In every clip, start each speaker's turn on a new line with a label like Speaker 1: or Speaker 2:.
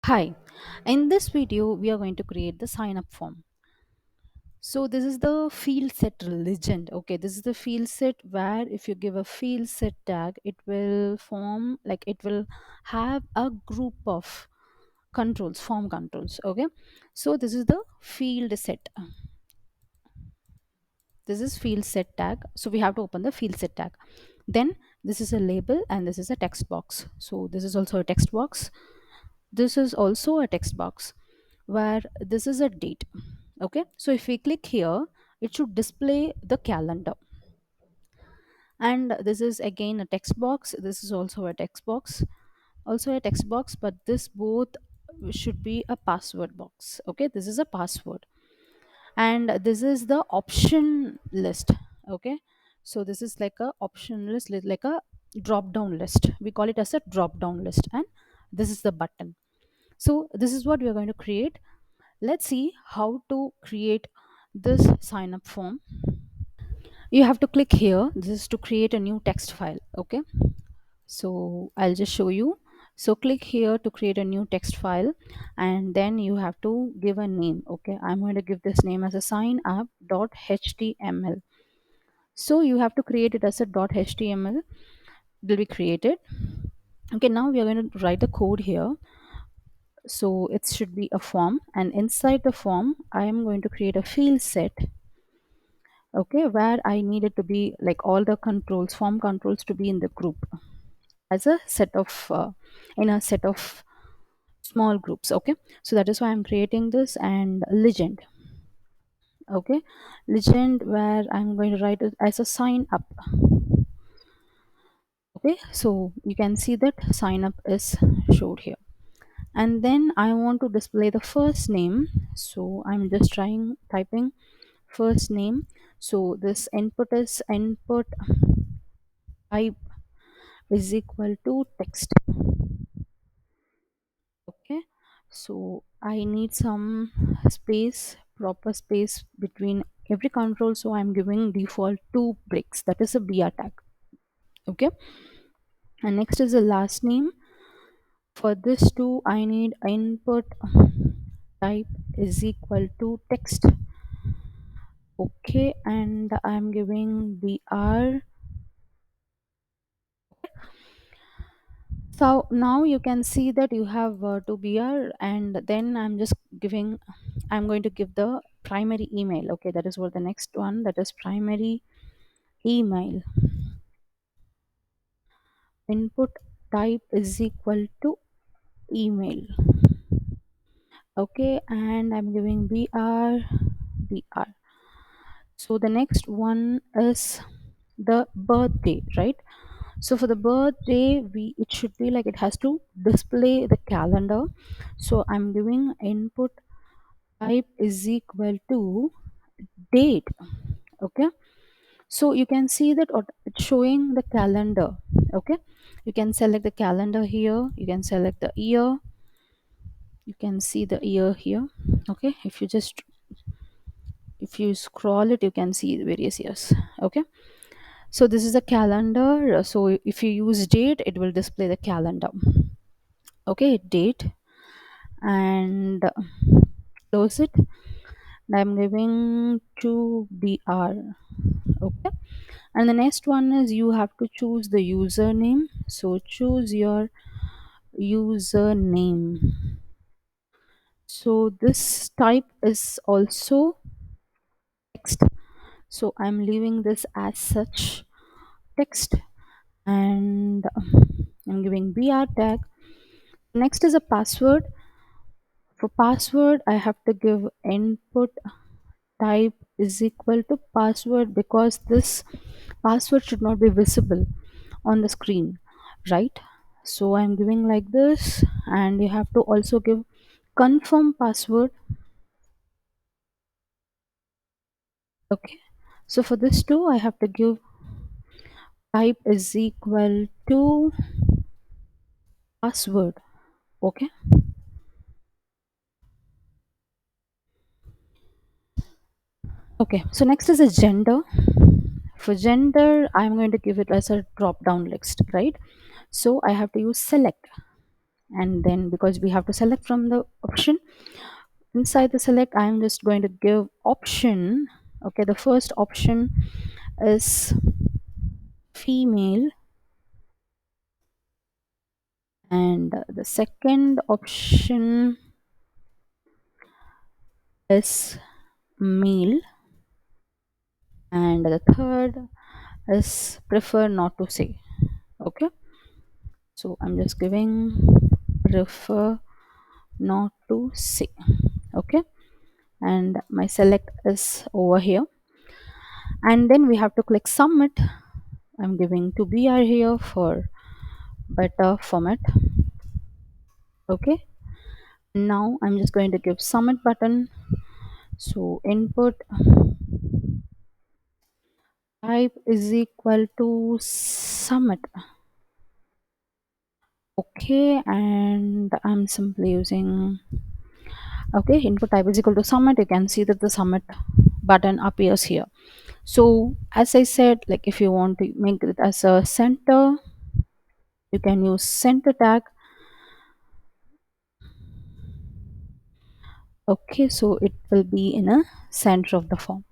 Speaker 1: Hi, in this video we are going to create the sign up form. So this is the field set legend. Okay, this is the field set where if you give a field set tag, it will form like it will have a group of controls, form controls. Okay, so this is the field set. This is field set tag. So we have to open the field set tag. Then this is a label and this is a text box. So this is also a text box. This is also a text box where this is a date. Okay, so if we click here, it should display the calendar. And this is again a text box. This is also a text box, but this both should be a password box. Okay, this is a password, and this is the option list. Okay, so this is like a option list, like a drop down list. We call it as a drop down list, and this is the button. So this is what we are going to create. Let's see how to create this sign up form. You have to click here. This is to create a new text file. Okay, so I'll just show you. So click here to create a new text file, and then you have to give a name. Okay, I'm going to give this name as a sign up dot html. So you have to create it as a dot html. It will be created. Okay, now we are going to write the code here. So it should be a form, and inside the form I am going to create a field set. Okay, where I need it to be like all the controls, form controls, to be in the group as a set of in a set of small groups. Okay, so that is why I'm creating this. And legend. Okay, legend, where I'm going to write it as a sign up. Okay, so you can see that sign up is showed here. And then I want to display the first name, so I'm just typing first name. So this input is input type is equal to text. Okay, so I need some space, proper space between every control, so I'm giving default two breaks, that is a br tag. Okay, and next is the last name. For this two I need input type is equal to text. Okay, and I'm giving br. So now you can see that you have to br, and then I'm going to give the primary email. Okay, that is what the next one, that is primary email. Input type is equal to email. Okay, and I'm giving br. So the next one is the birthday, right? So for the birthday, we it should be like it has to display the calendar. So I'm giving input type is equal to date. Okay, so you can see that it's showing the calendar. Okay, you can select the calendar here, you can select the year, you can see the year here. Okay, if you scroll it, you can see the various years. Okay, so this is a calendar. So if you use date, it will display the calendar. Okay, date, and close it. I'm giving to br. Okay, and the next one is you have to choose the username. So choose your username. So this type is also text, so I'm leaving this as such text. And I'm giving br tag. Next is a password. For password I have to give input type is equal to password, because this password should not be visible on the screen, right? So I'm giving like this, and you have to also give confirm password. Okay, so for this too I have to give type is equal to password. Okay, okay, so next is a gender. For gender I'm going to give it as a drop down list, right? So I have to use select. and then because we have to select from the option, inside the select I'm just going to give option. Okay, the first option is female, and the second option is male, and the third is prefer not to say. Okay, so I'm just giving prefer not to say. Okay, and my select is over here, and then we have to click submit. I'm giving to br here for better format. Okay, now I'm just going to give submit button. So input type is equal to submit. Okay, and I'm simply using, okay, input type is equal to submit. You can see that the submit button appears here. So as I said, like if you want to make it as a center, you can use center tag. Okay, so it will be in a center of the form.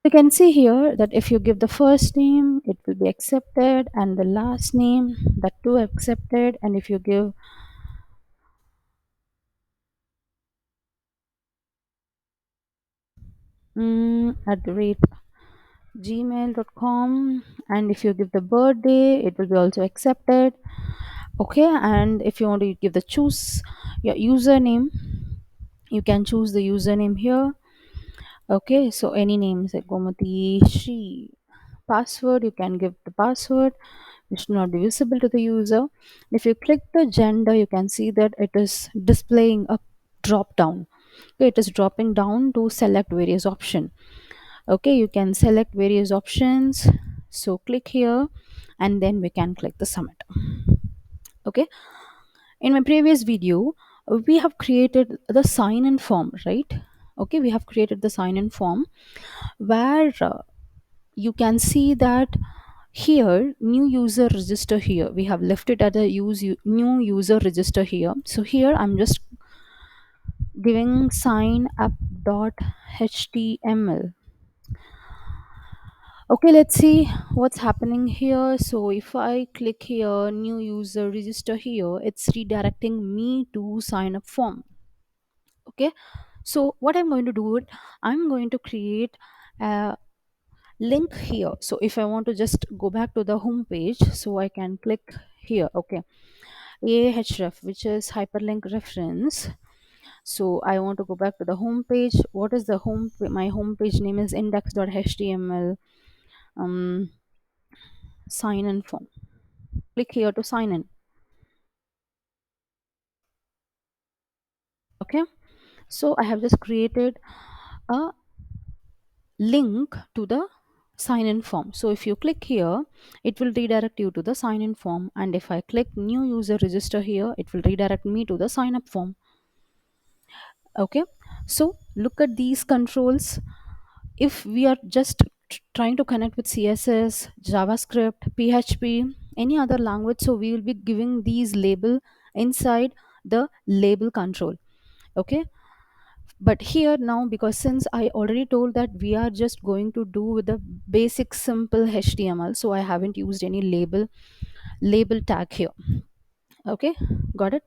Speaker 1: You can see here that if you give the first name, it will be accepted, and the last name, that too accepted. And if you give at the rate gmail.com, and if you give the birthday, it will be also accepted. Okay, and if you want to give the choose your username, you can choose the username here. Okay, so any names like Gomati Shri. Password, you can give the password which should not be visible to the user. If you click the gender, you can see that it is displaying a drop down. Okay, it is dropping down to select various option. Okay, you can select various options, so click here, and then we can click the submit. Okay, in my previous video we have created the sign in form, right? Okay, we have created the sign in form where you can see that here new user register, here we have left it at a new user register here. So here I'm just giving sign up dot html. Okay, let's see what's happening here. So if I click here new user register here, it's redirecting me to sign up form. Okay, so what I'm going to do it, I'm going to create a link here. So if I want to just go back to the home page, so I can click here. Okay, ahref, which is hyperlink reference. So I want to go back to the home page. What is the home, my home page name is index.html, um sign in form. Click here to sign in. Okay, so I have just created a link to the sign in form. So if you click here, it will redirect you to the sign in form, and if I click new user register here, it will redirect me to the sign up form. Okay, so look at these controls. If we are just trying to connect with css, javascript, php, any other language, so we will be giving these label inside the label control. Okay, but here now, because since I already told that we are just going to do with the basic simple html, so I haven't used any label tag here. Okay, got it.